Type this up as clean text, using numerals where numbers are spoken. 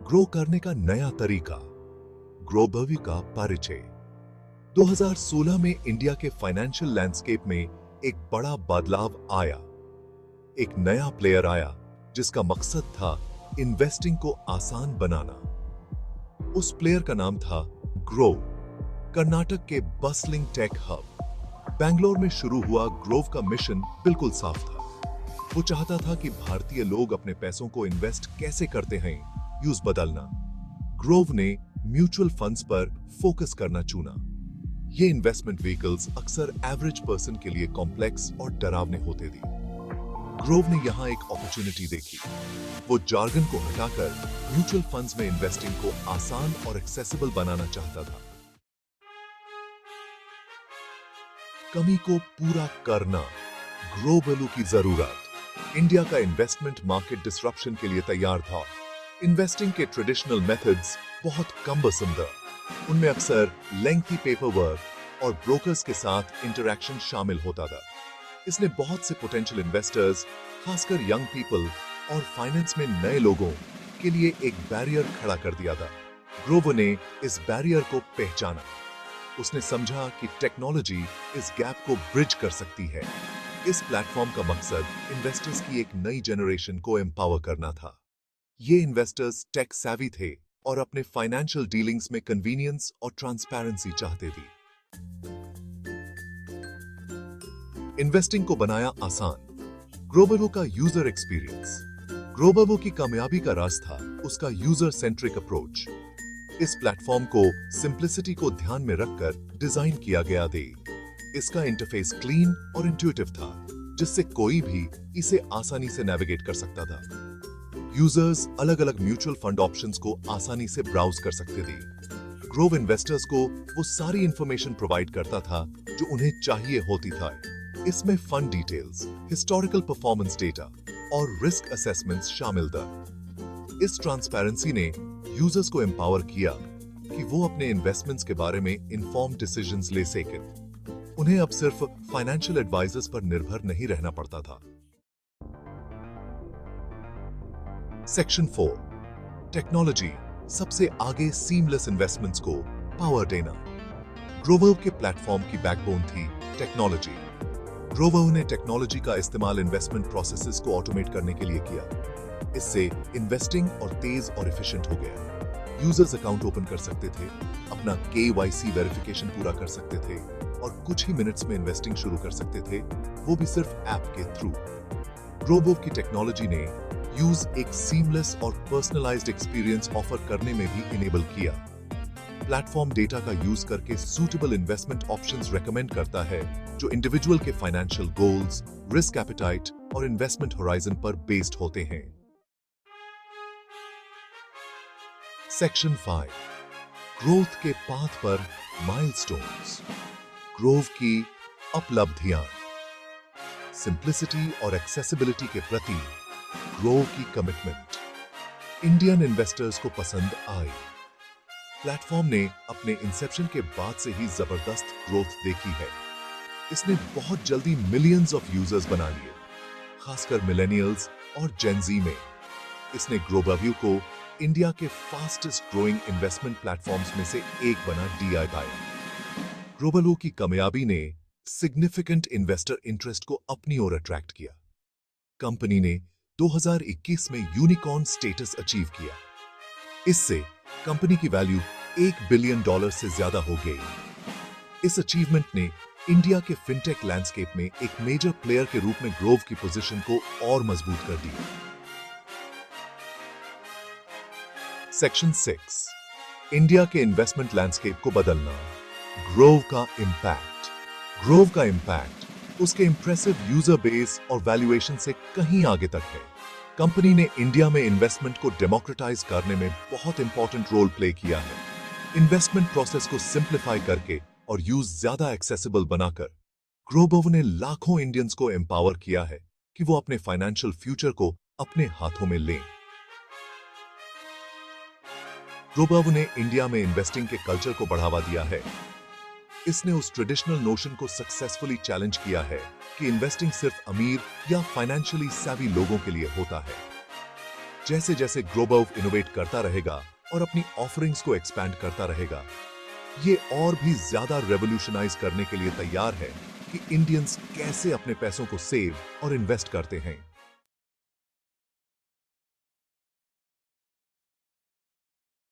Grow करने का नया तरीका, ग्रोबवी का परिचय। 2016 में इंडिया के फाइनेंशियल लैंडस्केप में एक बड़ा बदलाव आया। एक नया प्लेयर आया जिसका मकसद था इन्वेस्टिंग को आसान बनाना। उस प्लेयर का नाम था ग्रोव। कर्नाटक के बस्लिंग टेक हब बैंगलोर में शुरू हुआ ग्रोव का मिशन बिल्कुल साफ था। वो चाहता था कि भारतीय लोग अपने पैसों को इन्वेस्ट कैसे करते हैं, यूज बदलना। ग्रोव ने म्यूचुअल फंड्स पर फोकस करना चुना। ये इन्वेस्टमेंट व्हीकल्स अक्सर एवरेज पर्सन के लिए कॉम्प्लेक्स और डरावने होते थे। ग्रोव ने यहां एक अपॉर्चुनिटी देखी। वो जार्गन को हटाकर म्यूचुअल फंड्स में इन्वेस्टिंग को आसान और एक्सेसिबल बनाना चाहता था। कमी को पूरा करना, ग्रोबलू की जरूरत। इंडिया का इन्वेस्टमेंट मार्केट डिसरप्शन के लिए तैयार था। इन्वेस्टिंग के ट्रेडिशनल मेथड्स बहुत कमबसम थे। उनमें अक्सर लेंथी पेपर वर्क और ब्रोकर्स के साथ इंटरैक्शन शामिल होता था। इसने बहुत से पोटेंशियल इन्वेस्टर्स, खासकर यंग पीपल और फाइनेंस में नए लोगों के लिए एक बैरियर खड़ा कर दिया था। ग्रोव ने इस बैरियर को पहचाना। उसने समझा कि टेक्नोलॉजी इस गैप को ब्रिज कर सकती है। इस प्लेटफॉर्म का मकसद इन्वेस्टर्स की एक नई जनरेशन को एम्पावर करना था। ये इन्वेस्टर्स टेक savvy थे और अपने फाइनेंशियल डीलिंग्स में कन्वीनियंस और ट्रांसपेरेंसी चाहते थे। इन्वेस्टिंग को बनाया आसान, ग्रोबवो का यूजर एक्सपीरियंस। ग्रोबवो की कामयाबी का राज था उसका यूजर सेंट्रिक अप्रोच। इस प्लेटफॉर्म को सिंप्लिसिटी को ध्यान में रखकर डिजाइन किया गया था। इसका इंटरफेस क्लीन और इंट्यूटिव था, जिससे कोई भी इसे आसानी से नेविगेट कर सकता था। यूजर्स अलग अलग म्यूचुअल फंड ऑप्शंस को आसानी से ब्राउज कर सकते थे। ग्रोव इन्वेस्टर्स को वो सारी इंफॉर्मेशन प्रोवाइड करता था जो उन्हें चाहिए होती था। इसमें fund details, historical performance data और रिस्क असेसमेंट्स शामिल था। इस ट्रांसपेरेंसी ने यूजर्स को एम्पावर किया कि वो अपने इन्वेस्टमेंट्स के बारे में इन्फॉर्म्ड डिसीजंस ले सकें। उन्हें अब सिर्फ फाइनेंशियल एडवाइजर्स पर निर्भर नहीं रहना पड़ता था। सेक्शन 4, टेक्नोलॉजी सबसे आगे सीमलेस इन्वेस्टमेंट्स को पावर देना। ग्रोव के प्लेटफॉर्म की बैकबोन थी टेक्नोलॉजी। ग्रोव ने टेक्नोलॉजी का इस्तेमाल इन्वेस्टमेंट प्रोसेसेस को ऑटोमेट करने के लिए किया। इससे इन्वेस्टिंग और तेज और एफिशिएंट हो गया। यूजर्स अकाउंट ओपन कर सकते थे, अपना KYC वेरिफिकेशन पूरा कर सकते थे और कुछ ही मिनट्स में इन्वेस्टिंग शुरू कर सकते थे, वो भी सिर्फ ऐप के थ्रू। ग्रोव की टेक्नोलॉजी ने यूज एक सीमलेस और पर्सनलाइज्ड एक्सपीरियंस ऑफर करने में भी इनेबल किया। प्लेटफॉर्म डेटा का यूज करके सूटेबल इन्वेस्टमेंट ऑप्शंस रेकमेंड करता है जो इंडिविजुअल के फाइनेंशियल गोल्स, रिस्क एपेटाइट और इन्वेस्टमेंट होराइजन पर बेस्ड होते हैं। सेक्शन 5, ग्रोथ के पाथ पर माइलस्टोन्स। ग्रोव की उपलब्धियां। सिंप्लिसिटी और एक्सेसिबिलिटी के प्रति ग्रोव की कमिटमेंट इंडियन इन्वेस्टर्स को पसंद आई। प्लेटफॉर्म ने अपने इंसेप्शन के बाद से ही जबरदस्त ग्रोथ देखी है। इसने बहुत जल्दी मिलियंस ऑफ यूजर्स बना लिए, खासकर मिलेनियल्स और जेन ज़ी में। इसने ग्रोबव्यू को इंडिया के फास्टेस्ट ग्रोइंग इन्वेस्टमेंट प्लेटफॉर्म्स में से एक बना दिया गया। ग्रोबव्यू की कामयाबी ने सिग्निफिकेंट इन्वेस्टर इंटरेस्ट को अपनी ओर अट्रैक्ट किया। कंपनी ने 2021 में यूनिकॉर्न स्टेटस अचीव किया। इससे कंपनी की वैल्यू $1 बिलियन से ज्यादा हो गई। इस अचीवमेंट ने इंडिया के फिनटेक लैंडस्केप में एक मेजर प्लेयर के रूप में ग्रोव की पोजीशन को और मजबूत कर दिया। सेक्शन 6, इंडिया के इन्वेस्टमेंट लैंडस्केप को बदलना। ग्रोव का इंपैक्ट। ग्रोव का इंपैक्ट उसके इंप्रेसिव यूजर बेस और वैल्यूएशन से कहीं आगे तक है। कंपनी ने इंडिया में इन्वेस्टमेंट को डेमोक्रेटाइज करने में बहुत इंपॉर्टेंट रोल प्ले किया है। इन्वेस्टमेंट प्रोसेस को सिंप्लीफाई करके और यूज ज्यादा एक्सेसिबल बनाकर ग्रोव ने लाखों इंडियंस को एम्पावर किया है कि वो अपने फाइनेंशियल फ्यूचर को अपने हाथों में लें। ग्रोव ने इंडिया में इन्वेस्टिंग के कल्चर को बढ़ावा दिया है। इसने उस ट्रेडिशनल नोशन को सक्सेसफुली चैलेंज किया है कि इन्वेस्टिंग सिर्फ अमीर या फाइनेंशियली savvy लोगों के लिए होता है। जैसे जैसे ग्लोबव इनोवेट करता रहेगा और अपनी ऑफरिंग्स को एक्सपैंड करता रहेगा, ये और भी ज्यादा रेवोल्यूशनाइज करने के लिए तैयार है कि इंडियंस कैसे अपने पैसों को सेव और इन्वेस्ट करते हैं।